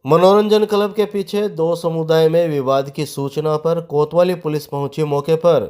मनोरंजन क्लब के पीछे दो समुदाय में विवाद की सूचना पर कोतवाली पुलिस पहुंची मौके पर।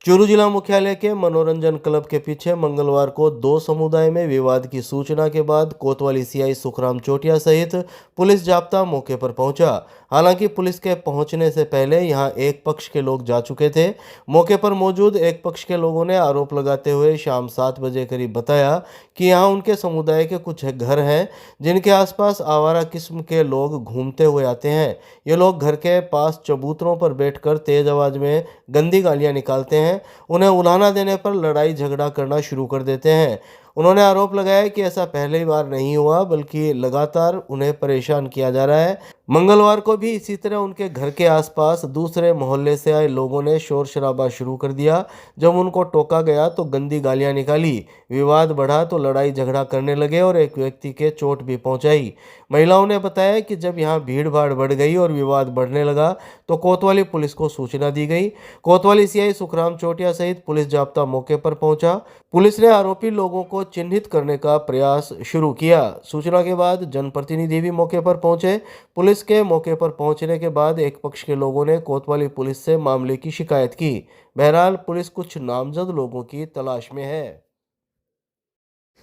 चूरू जिला मुख्यालय के मनोरंजन क्लब के पीछे मंगलवार को दो समुदाय में विवाद की सूचना के बाद कोतवाली सीआई सुखराम चोटिया सहित पुलिस जाब्ता मौके पर पहुंचा। हालांकि पुलिस के पहुंचने से पहले यहां एक पक्ष के लोग जा चुके थे। मौके पर मौजूद एक पक्ष के लोगों ने आरोप लगाते हुए शाम 7 बजे करीब बताया कि यहां उनके समुदाय के कुछ घर हैं जिनके आसपास आवारा किस्म के लोग घूमते हुए आते हैं। ये लोग घर के पास चबूतरों पर बैठकर तेज आवाज में गंदी गालियां निकालते हैं। उन्हें उलाहना देने पर लड़ाई झगड़ा करना शुरू कर देते हैं। उन्होंने आरोप लगाया कि ऐसा पहली बार नहीं हुआ बल्कि लगातार उन्हें परेशान किया जा रहा है। मंगलवार को भी इसी तरह उनके घर के आसपास दूसरे मोहल्ले से आए लोगों ने शोर शराबा शुरू कर दिया। जब उनको टोका गया तो गंदी गालियां निकाली। विवाद बढ़ा तो लड़ाई झगड़ा करने लगे और एक व्यक्ति के चोट भी पहुंचाई। महिलाओं ने बताया कि जब यहां भीड़ भाड़ बढ़ गई और विवाद बढ़ने लगा तो कोतवाली पुलिस को सूचना दी गई। कोतवाली सीआई सुखराम चोटिया सहित पुलिस जाब्ता मौके पर पहुंचा। पुलिस ने आरोपी लोगों को चिन्हित करने का प्रयास शुरू किया। सूचना के बाद जनप्रतिनिधि भी मौके पर पहुंचे। पुलिस के मौके पर पहुंचने के बाद एक पक्ष के लोगों ने कोतवाली पुलिस से मामले की शिकायत की। बहरहाल पुलिस कुछ नामजद लोगों की तलाश में है।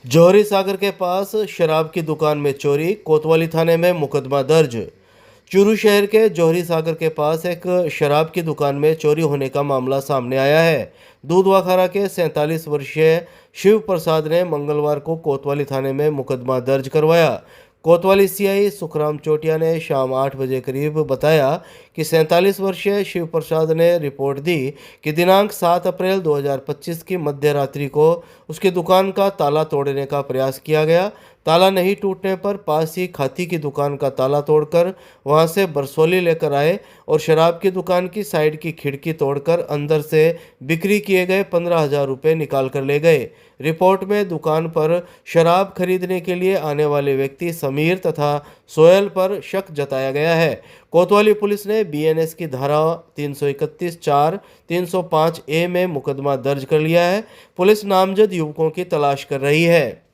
जौहरी सागर के पास शराब की दुकान में चोरी, कोतवाली थाने में मुकदमा दर्ज। चूरू शहर के जौहरी सागर के पास एक शराब की दुकान में चोरी होने का मामला सामने आया है। दूधवाखारा के 47 वर्षीय शिव प्रसाद ने मंगलवार को कोतवाली थाने में मुकदमा दर्ज करवाया। कोतवाली सीआई सुखराम चोटिया ने शाम 8 बजे करीब बताया कि 47 वर्षीय शिव प्रसाद ने रिपोर्ट दी कि दिनांक 7 अप्रैल 2025 की मध्य रात्रि को उसकी दुकान का ताला तोड़ने का प्रयास किया गया। ताला नहीं टूटने पर पास ही खाती की दुकान का ताला तोड़कर वहां से बरसोली लेकर आए और शराब की दुकान की साइड की खिड़की तोड़कर अंदर से बिक्री किए गए 15,000 रुपये निकाल कर ले गए। रिपोर्ट में दुकान पर शराब खरीदने के लिए आने वाले व्यक्ति समीर तथा सोहेल पर शक जताया गया है। कोतवाली पुलिस ने बीएनएस की धारा 331(4), 305(a) में मुकदमा दर्ज कर लिया है। पुलिस नामजद युवकों की तलाश कर रही है।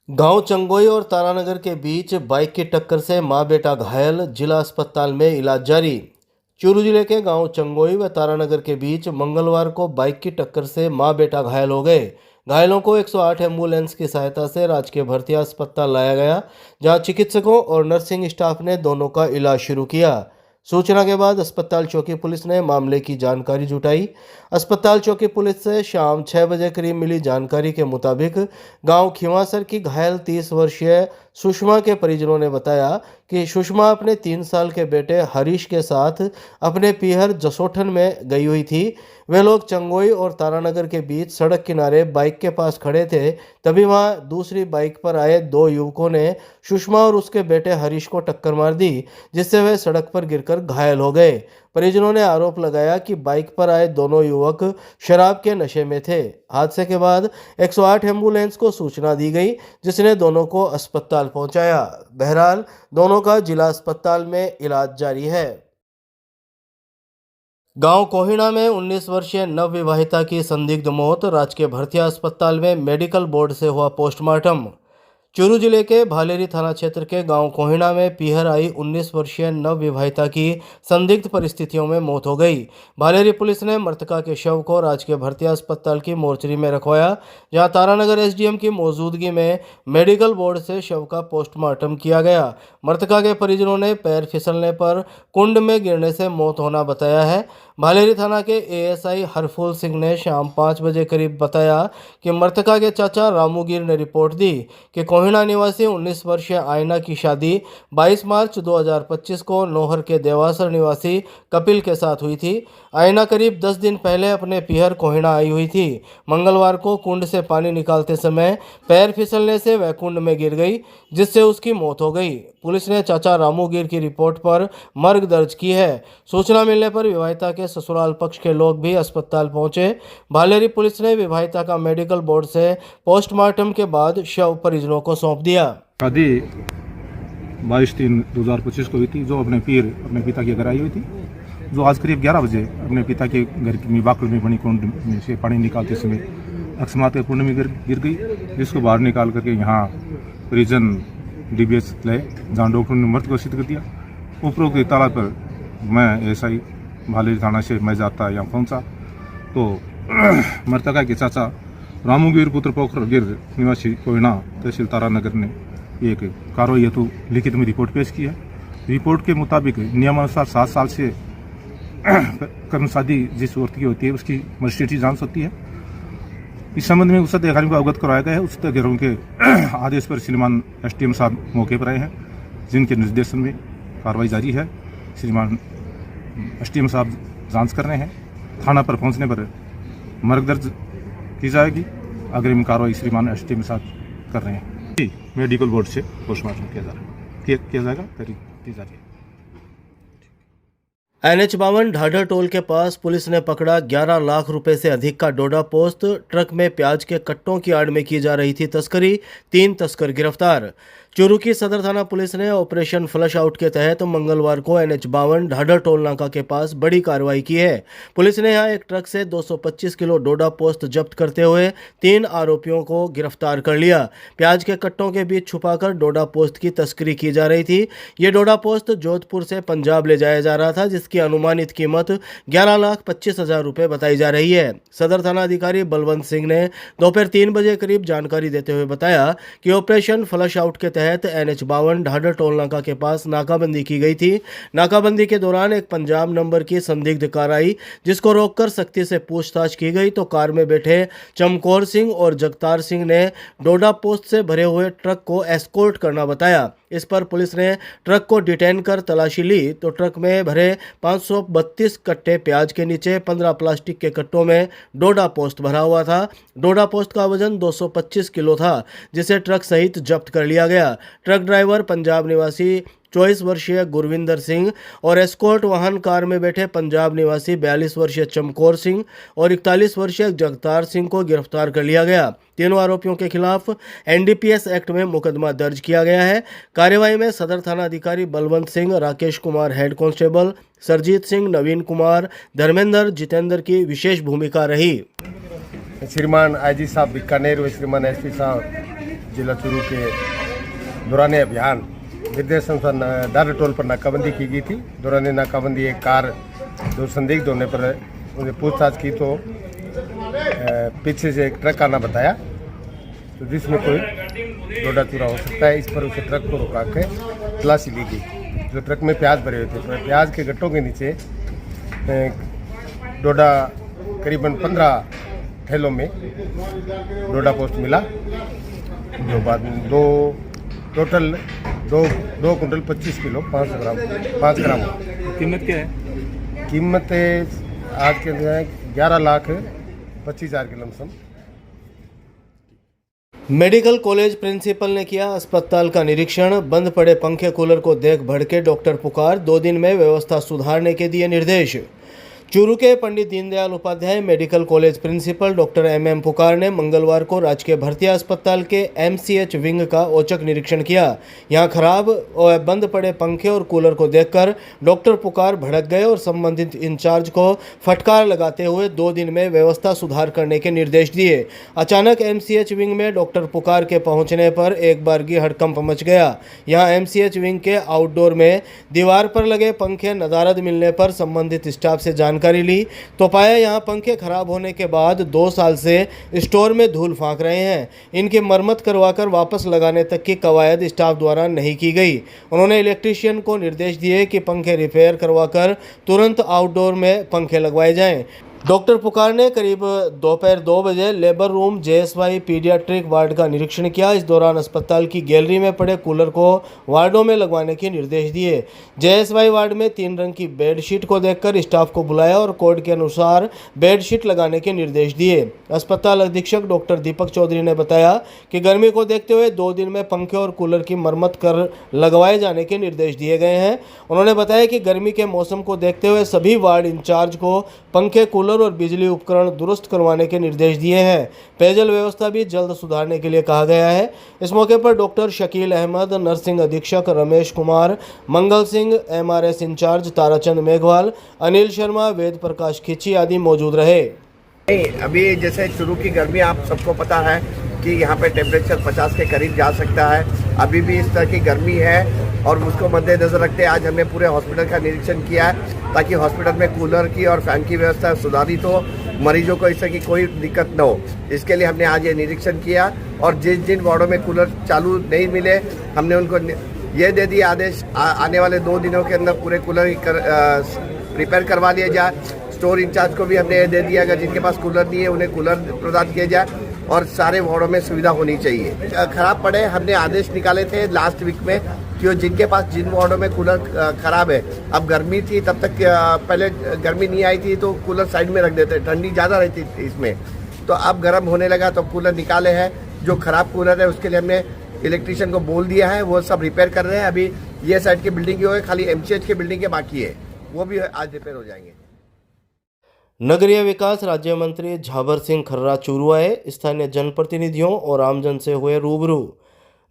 गांव चंगोई और तारानगर के बीच बाइक की टक्कर से मां बेटा घायल, जिला अस्पताल में इलाज जारी। चूरू जिले के गांव चंगोई व तारानगर के बीच मंगलवार को बाइक की टक्कर से मां बेटा घायल हो गए। घायलों को 108 एम्बुलेंस की सहायता से राजकीय भर्ती अस्पताल लाया गया, जहां चिकित्सकों और नर्सिंग स्टाफ ने दोनों का इलाज शुरू किया। सूचना के बाद अस्पताल चौकी पुलिस ने मामले की जानकारी जुटाई। अस्पताल चौकी पुलिस से शाम 6 बजे करीब मिली जानकारी के मुताबिक गांव खिवासर की घायल 30 वर्षीय सुषमा के परिजनों ने बताया कि सुषमा अपने 3 साल के बेटे हरीश के साथ अपने पीहर जसोठन में गई हुई थी। वे लोग चंगोई और तारानगर के बीच सड़क किनारे बाइक के पास खड़े थे। तभी वहां दूसरी बाइक पर आए दो युवकों ने सुषमा और उसके बेटे हरीश को टक्कर मार दी, जिससे वे सड़क पर गिरकर घायल हो गए। परिजनों ने आरोप लगाया कि बाइक पर आए दोनों युवक शराब के नशे में थे। हादसे के बाद 108 एम्बुलेंस को सूचना दी गई, जिसने दोनों को अस्पताल पहुंचाया। बहरहाल दोनों का जिला अस्पताल में इलाज जारी है। गांव कोहिना में 19 वर्षीय नवविवाहिता की संदिग्ध मौत, राजकीय भर्ती अस्पताल में मेडिकल बोर्ड से हुआ पोस्टमार्टम। चूरू जिले के भालेरी थाना क्षेत्र के गांव कोहिना में पीहर आई 19 वर्षीय नवविवाहिता की संदिग्ध परिस्थितियों में मौत हो गई। भालेरी पुलिस ने मृतका के शव को राजकीय भर्ती अस्पताल की मोर्चरी में रखवाया, जहां तारानगर एसडीएम की मौजूदगी में मेडिकल बोर्ड से शव का पोस्टमार्टम किया गया। मृतका के परिजनों ने पैर फिसलने पर कुंड में गिरने से मौत होना बताया है। भालेरी थाना के एएसआई हरफूल सिंह ने शाम 5 बजे करीब बताया कि मृतका के चाचा रामूगिर ने रिपोर्ट दी कि कोहिना निवासी 19 वर्षीय आयना की शादी 22 मार्च 2025 को नौहर के देवासर निवासी कपिल के साथ हुई थी। आयना करीब 10 दिन पहले अपने पीहर कोहिना आई हुई थी। मंगलवार को कुंड से पानी निकालते समय पैर फिसलने से वह कुंड में गिर गई, जिससे उसकी मौत हो गई। पुलिस ने चाचा रामूगिर की रिपोर्ट पर मर्ग दर्ज की है। सूचना मिलने पर विवाहिता के ससुराल पक्ष के लोग भी अस्पताल पहुंचे। भालेरी पुलिस ने विवाहिता का मेडिकल बोर्ड से पोस्टमार्टम के बाद शव परिजनों को सौंप दिया। शादी 22/3/2025 को हुई थी, जो अपने पिता के घर आई हुई थी, जो आज करीब 11 बजे अपने पिता के घर की बाकल में बनी कुंड में से पानी निकालते समय अकस्मात कुंड में गिर गई, जिसको बाहर निकाल करके यहाँ रीजन DBS लाए, जहाँ डॉक्टर ने मृत घोषित कर दिया। उपरोक्त इत्तला पर मैं SI भालेरी थाना से मैं जाता यहाँ पहुँचा तो मृतका के चाचा रामूगिर पुत्र पोखरगिर निवासी कोयना तहसील तारानगर ने एक कार्रवाई हेतु लिखित में रिपोर्ट पेश की है। रिपोर्ट के मुताबिक नियमानुसार 7 साल से कर्मचारी जिस व्यक्ति की होती है उसकी मजिस्ट्रेटी जांच होती है। इस संबंध में उच्च अधिकारियों को अवगत करवाया गया है। उच्च अधिकारियों के आदेश पर श्रीमान SDM साहब मौके पर आए हैं, जिनके निर्देशन में कार्रवाई जारी है। श्रीमान SDM साहब जांच कर रहे हैं। थाना पर पहुंचने पर मर्ग दर्ज की जाएगी। अग्रिम कार्रवाई श्रीमान SDM साहब कर रहे हैं। जी, मेडिकल बोर्ड से पोस्टमार्टम किया जाएगा, तारीख दी जा रही है। NH52 ढाढर टोल के पास पुलिस ने पकड़ा 11 लाख रुपए से अधिक का डोडा पोस्त। ट्रक में प्याज के कट्टों की आड़ में की जा रही थी तस्करी। 3 तस्कर गिरफ्तार। चूरू की सदर थाना पुलिस ने ऑपरेशन फ्लश आउट के तहत मंगलवार को NH52 ढाढर टोल नाका के पास बड़ी कार्रवाई की है। पुलिस ने यहां एक ट्रक से 225 किलो डोडा पोस्त जब्त करते हुए 3 आरोपियों को गिरफ्तार कर लिया। प्याज के कट्टों के बीच छुपाकर डोडा पोस्त की तस्करी की जा रही थी। ये डोडा पोस्त जोधपुर से पंजाब ले जाया जा रहा था, जिसकी अनुमानित कीमत 11,25,000 रुपये बताई जा रही है। सदर थाना अधिकारी बलवंत सिंह ने दोपहर 3 बजे करीब जानकारी देते हुए बताया कि ऑपरेशन फ्लश आउट के तहत NH52 ढाढर टोल नाका के पास नाकाबंदी की गई थी। नाकाबंदी के दौरान एक पंजाब नंबर की संदिग्ध कार आई, जिसको रोककर सख्ती से पूछताछ की गई तो कार में बैठे चमकौर सिंह और जगतार सिंह ने डोडा पोस्त से भरे हुए ट्रक को एस्कॉर्ट करना बताया। इस पर पुलिस ने ट्रक को डिटेन कर तलाशी ली तो ट्रक में भरे 532 कट्टे प्याज के नीचे 15 प्लास्टिक के कट्टों में डोडा पोस्त भरा हुआ था। डोडा पोस्त का वजन 225 किलो था, जिसे ट्रक सहित जब्त कर लिया गया। ट्रक ड्राइवर पंजाब निवासी 24 वर्षीय गुरविंदर सिंह और एस्कॉर्ट वाहन कार में बैठे पंजाब निवासी 42 वर्षीय चमकौर सिंह और 41 वर्षीय जगतार सिंह को गिरफ्तार कर लिया गया। तीनों आरोपियों के खिलाफ NDPS एक्ट में मुकदमा दर्ज किया गया है। कार्यवाही में सदर थाना अधिकारी बलवंत सिंह, राकेश कुमार हेड कांस्टेबल, सरजीत सिंह, नवीन कुमार, धर्मेंद्र, जितेंद्र की विशेष भूमिका रही। श्रीमान IG साहब बीकानेर व श्रीमान SP साहब जिला चूरू के दौरान अभियान निर्देशन पर ढाढर टोल पर नाकाबंदी की गई थी। दौरान नाकाबंदी एक कार जो संदिग्ध होने पर उन्हें पूछताछ की तो पीछे से एक ट्रक आना बताया, तो जिसमें कोई डोडा चूरा हो सकता है। इस पर उसे ट्रक को रुका के तलाशी ली गई। जो ट्रक में प्याज भरे हुए थे, तो प्याज के गट्टों के नीचे डोडा करीबन 15 थैलों में डोडा पोस्ट मिला, जो बाद में टोटल 2 कुंटल 25 किलो 5 ग्राम। कीमत क्या है? कीमत आज के 11,25,000 के लमसम। मेडिकल कॉलेज प्रिंसिपल ने किया अस्पताल का निरीक्षण। बंद पड़े पंखे कूलर को देख भड़के डॉक्टर पुकार। 2 दिन में व्यवस्था सुधारने के दिए निर्देश। चूरू के Pandit Deendayal Upadhyay medical college principal doctor MM Pukar ने मंगलवार को राजकीय भर्ती अस्पताल के MCH विंग का औचक निरीक्षण किया। यहां खराब और बंद पड़े पंखे और कूलर को देखकर डॉक्टर पुकार भड़क गए और संबंधित इंचार्ज को फटकार लगाते हुए 2 दिन में व्यवस्था सुधार करने के निर्देश दिए। अचानक MCH विंग में डॉक्टर पुकार के पहुंचने पर एक बारगी हड़कंप मच गया। यहां MCH विंग के आउटडोर में दीवार पर लगे पंखे नदारद मिलने पर संबंधित स्टाफ से जानकारी ली तो पाया यहां पंखे खराब होने के बाद 2 साल से स्टोर में धूल फांक रहे हैं। इनकी मरम्मत करवाकर वापस लगाने तक की कवायद स्टाफ द्वारा नहीं की गई। उन्होंने इलेक्ट्रीशियन को निर्देश दिए कि पंखे रिपेयर करवाकर तुरंत आउटडोर में पंखे लगवाए जाएं। डॉक्टर पुकार ने करीब दोपहर 2 बजे labour room JSY paediatric ward का निरीक्षण किया। इस दौरान अस्पताल की गैलरी में पड़े कूलर को वार्डों में लगवाने के निर्देश दिए। JSY वार्ड में 3 रंग की बेडशीट को देखकर स्टाफ को बुलाया और कोड के अनुसार बेडशीट लगाने के निर्देश दिए। अस्पताल अधीक्षक डॉक्टर दीपक चौधरी ने बताया कि गर्मी को देखते हुए 2 दिन में पंखे और कूलर की मरम्मत कर लगवाए जाने के निर्देश दिए गए हैं। उन्होंने बताया कि गर्मी के मौसम को देखते हुए सभी वार्ड इंचार्ज को पंखे, कूलर और बिजली उपकरण दुरुस्त करवाने के निर्देश दिए हैं। पेयजल व्यवस्था भी जल्द सुधारने के लिए कहा गया है। इस मौके पर डॉक्टर शकील अहमद, नर्सिंग अधीक्षक रमेश कुमार, मंगल सिंह, MRS इंचार्ज ताराचंद मेघवाल, अनिल शर्मा, वेद प्रकाश खिची आदि मौजूद रहे। नहीं, अभी जैसे चुरू की गर्मी आप सबको पता है कि यहाँ पे टेम्परेचर 50 के करीब जा सकता है। अभी भी इस तरह की गर्मी है और उसको मद्देनजर रखते आज हमने पूरे हॉस्पिटल का निरीक्षण किया है ताकि हॉस्पिटल में कूलर की और फैन की व्यवस्था सुधारित हो, मरीजों को इस तरह की कोई दिक्कत न हो। इसके लिए हमने आज ये निरीक्षण किया और जिन वार्डों में कूलर चालू नहीं मिले हमने उनको ये दे दिया आदेश आने वाले 2 दिनों के अंदर पूरे कूलर रिपेयर करवा लिया जाए। स्टोर इंचार्ज को भी हमने ये दे दिया अगर जिनके पास कूलर नहीं है उन्हें कूलर प्रदान किया जाए और सारे वार्डों में सुविधा होनी चाहिए। खराब पड़े हमने आदेश निकाले थे लास्ट वीक में कि जिनके पास जिन वार्डों में कूलर खराब है, अब गर्मी थी तब तक पहले गर्मी नहीं आई थी तो कूलर साइड में रख देते, ठंडी ज़्यादा रहती थी इसमें, तो अब गर्म होने लगा तो कूलर निकाले हैं। जो खराब कूलर है उसके लिए हमने इलेक्ट्रीशियन को बोल दिया है, वो सब रिपेयर कर रहे हैं। अभी ये साइड की बिल्डिंग की हो गई, खाली MCH की बिल्डिंग के बाकी है, वो भी आज रिपेयर हो जाएंगे। नगरीय विकास राज्य मंत्री झाबर सिंह खर्रा चूरू आए, स्थानीय जनप्रतिनिधियों और आमजन से हुए रूबरू।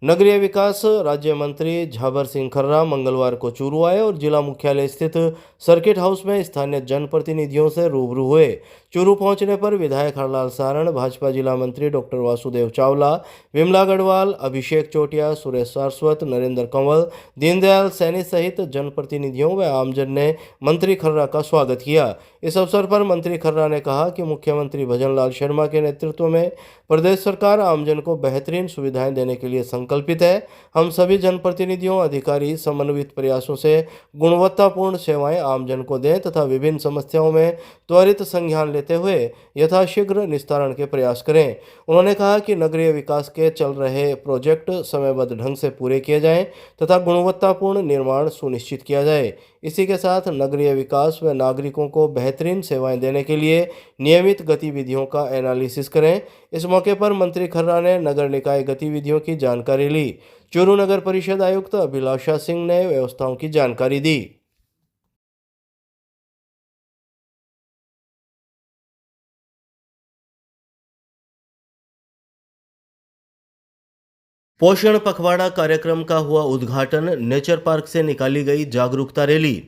नगरीय विकास राज्य मंत्री झाबर सिंह खर्रा मंगलवार को चूरू आए और जिला मुख्यालय स्थित सर्किट हाउस में स्थानीय जनप्रतिनिधियों से रूबरू हुए। चूरू पहुंचने पर विधायक हरलाल सारण, भाजपा जिला मंत्री डॉक्टर वासुदेव चावला, विमला गढ़वाल, अभिषेक चोटिया, सुरेश सारस्वत, नरेंद्र कंवल, दीनदयाल सैनी सहित जनप्रतिनिधियों व आमजन ने मंत्री खर्रा का स्वागत किया। इस अवसर पर मंत्री खर्रा ने कहा कि मुख्यमंत्री भजनलाल शर्मा के नेतृत्व में प्रदेश सरकार आमजन को बेहतरीन सुविधाएं देने के लिए संकल्पित है। हम सभी जनप्रतिनिधियों, अधिकारी समन्वित प्रयासों से गुणवत्तापूर्ण सेवाएं आमजन को दें तथा विभिन्न समस्याओं में त्वरित संज्ञान लेते हुए यथाशीघ्र निस्तारण के प्रयास करें। उन्होंने कहा कि नगरीय विकास के चल रहे प्रोजेक्ट समयबद्ध ढंग से पूरे किए जाएं तथा गुणवत्तापूर्ण निर्माण सुनिश्चित किया जाए। इसी के साथ नगरीय विकास व नागरिकों को बेहतरीन सेवाएं देने के लिए नियमित गतिविधियों का एनालिसिस करें। इस मौके पर मंत्री खर्रा ने नगर निकाय गतिविधियों की जानकारी ली। चूरू नगर परिषद आयुक्त अभिलाषा सिंह ने व्यवस्थाओं की जानकारी दी। पोषण पखवाड़ा कार्यक्रम का हुआ उद्घाटन, नेचर पार्क से निकाली गई जागरूकता रैली।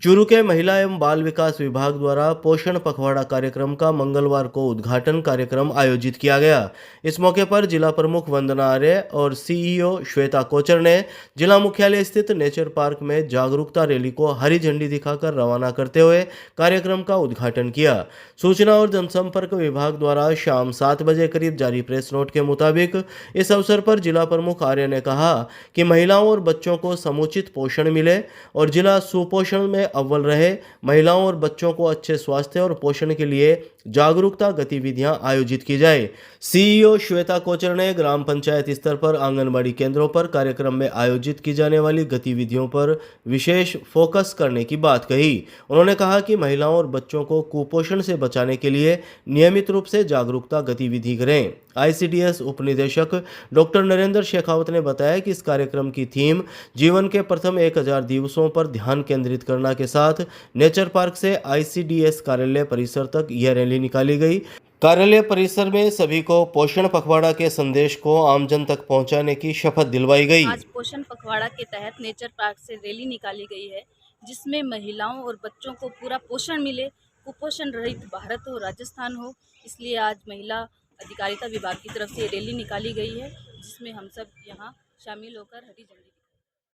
चूरू के महिला एवं बाल विकास विभाग द्वारा पोषण पखवाड़ा कार्यक्रम का मंगलवार को उद्घाटन कार्यक्रम आयोजित किया गया। इस मौके पर जिला प्रमुख वंदना आर्य और CEO श्वेता कोचर ने जिला मुख्यालय स्थित नेचर पार्क में जागरूकता रैली को हरी झंडी दिखाकर रवाना करते हुए कार्यक्रम का उद्घाटन किया। सूचना और जनसंपर्क विभाग द्वारा शाम 7 बजे करीब जारी प्रेस नोट के मुताबिक इस अवसर पर जिला प्रमुख आर्य ने कहा कि महिलाओं और बच्चों को समुचित पोषण मिले और जिला सुपोषण में अव्वल रहे। महिलाओं और बच्चों को अच्छे स्वास्थ्य और पोषण के लिए जागरूकता गतिविधियां आयोजित की जाए। CEO श्वेता कोचर ने ग्राम पंचायत स्तर पर आंगनबाड़ी केंद्रों पर कार्यक्रम में आयोजित की जाने वाली गतिविधियों पर विशेष फोकस करने की बात कही। उन्होंने कहा कि महिलाओं और बच्चों को कुपोषण से बचाने के लिए नियमित रूप से जागरूकता गतिविधि करें। ICDS उपनिदेशक डॉक्टर नरेंद्र शेखावत ने बताया कि इस कार्यक्रम की थीम जीवन के प्रथम 1000 दिवसों पर ध्यान केंद्रित करने के साथ नेचर पार्क से ICDS कार्यालय परिसर तक यह रैली निकाली गई। कार्यालय परिसर में सभी को पोषण पखवाड़ा के संदेश को आमजन तक पहुंचाने की शपथ दिलवाई गई। आज पोषण पखवाड़ा के तहत नेचर पार्क से रैली निकाली गई है, जिसमें महिलाओं और बच्चों को पूरा पोषण मिले, कुपोषण रहित भारत हो, राजस्थान हो। इसलिए आज महिला अधिकारिता विभाग की तरफ से रैली निकाली गई है, जिसमें हम सब यहाँ शामिल होकर हरी झंडी